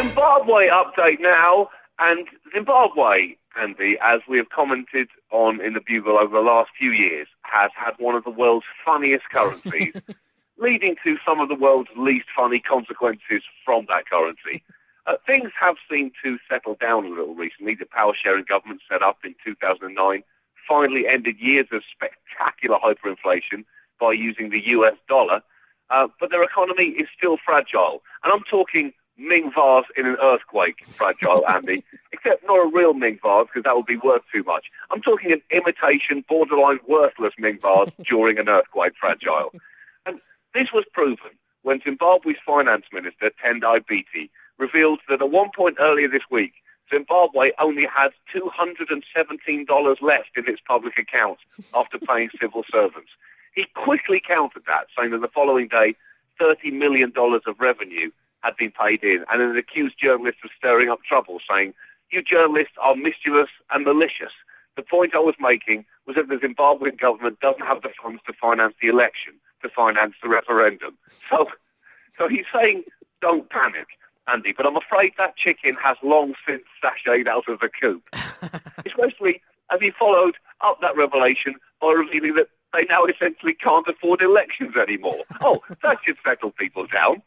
Zimbabwe update now, and Zimbabwe, Andy, as we have commented on in the Bugle over the last few years, has had one of the world's funniest currencies, leading to some of the world's least funny consequences from that currency. Things have seemed to settle down a little recently. The power-sharing government set up in 2009 finally ended years of spectacular hyperinflation by using the US dollar, but their economy is still fragile. And I'm talking Ming vase in an earthquake fragile, Andy, except not a real Ming vase, because that would be worth too much. I'm talking an imitation, borderline worthless Ming vase during an earthquake fragile. And this was proven when Zimbabwe's finance minister, Tendai Biti, revealed that at one point earlier this week, Zimbabwe only had $217 left in its public accounts after paying civil servants. He quickly countered that, saying that the following day, $30 million of revenue had been paid in, and then accused journalists of stirring up trouble, saying, "You journalists are mischievous and malicious." The point I was making was that the Zimbabwean government doesn't have the funds to finance the election, to finance the referendum. So he's saying, don't panic, Andy, but I'm afraid that chicken has long since sashayed out of the coop. Especially as he followed up that revelation by revealing that they now essentially can't afford elections anymore. Oh, that should settle people down.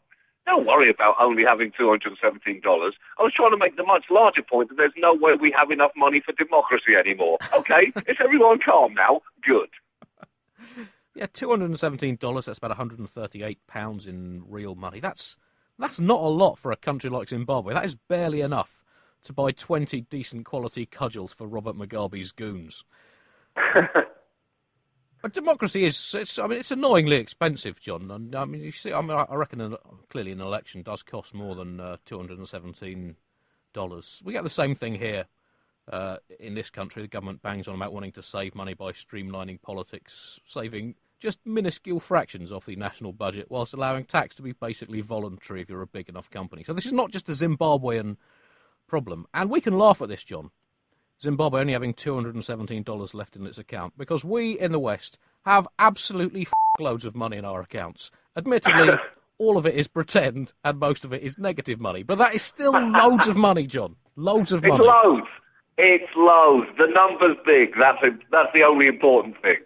Don't worry about only having $217. I was trying to make the much larger point that there's no way we have enough money for democracy anymore. Okay, is everyone calm now? Good. Yeah, $217, that's about £138 in real money. That's not a lot for a country like Zimbabwe. That is barely enough to buy 20 decent quality cudgels for Robert Mugabe's goons. But democracy it's annoyingly expensive, John. And I mean, you see, I reckon clearly an election does cost more than $217. We get the same thing here in this country. The government bangs on about wanting to save money by streamlining politics, saving just minuscule fractions off the national budget, whilst allowing tax to be basically voluntary if you're a big enough company. So this is not just a Zimbabwean problem. And we can laugh at this, John. Zimbabwe only having $217 left in its account, because we in the West have absolutely loads of money in our accounts. Admittedly, all of it is pretend and most of it is negative money, but that is still loads of money, John. Loads of money. It's loads. The number's big. That's the only important thing.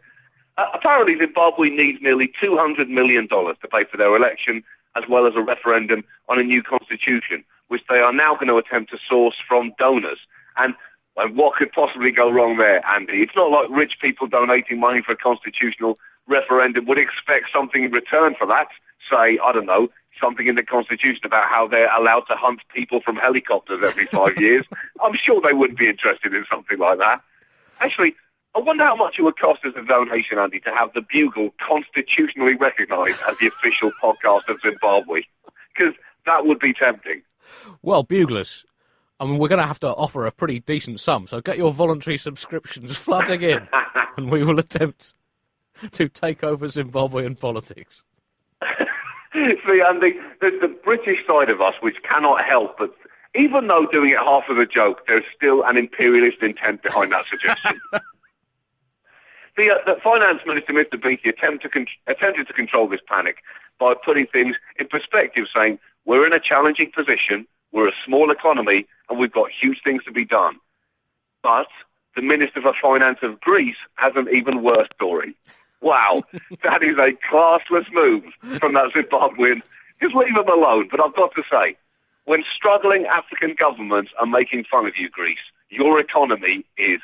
Apparently, Zimbabwe needs nearly $200 million to pay for their election, as well as a referendum on a new constitution, which they are now going to attempt to source from donors. And what could possibly go wrong there, Andy? It's not like rich people donating money for a constitutional referendum would expect something in return for that. Say, I don't know, something in the Constitution about how they're allowed to hunt people from helicopters every 5 years. I'm sure they wouldn't be interested in something like that. Actually, I wonder how much it would cost as a donation, Andy, to have the Bugle constitutionally recognised as the official podcast of Zimbabwe. Because that would be tempting. Well, Buglers, I mean, we're going to have to offer a pretty decent sum, so get your voluntary subscriptions flooding in, and we will attempt to take over Zimbabwean politics. See, Andy, there's the British side of us which cannot help but, even though doing it half as a joke, there's still an imperialist intent behind that suggestion. The Finance Minister, Mr. Beattie, attempted to control this panic by putting things in perspective, saying, we're in a challenging position, we're a small economy, and we've got huge things to be done. But the Minister for Finance of Greece has an even worse story. Wow, that is a classless move from that Zimbabwean. Just leave them alone. But I've got to say, when struggling African governments are making fun of you, Greece, your economy is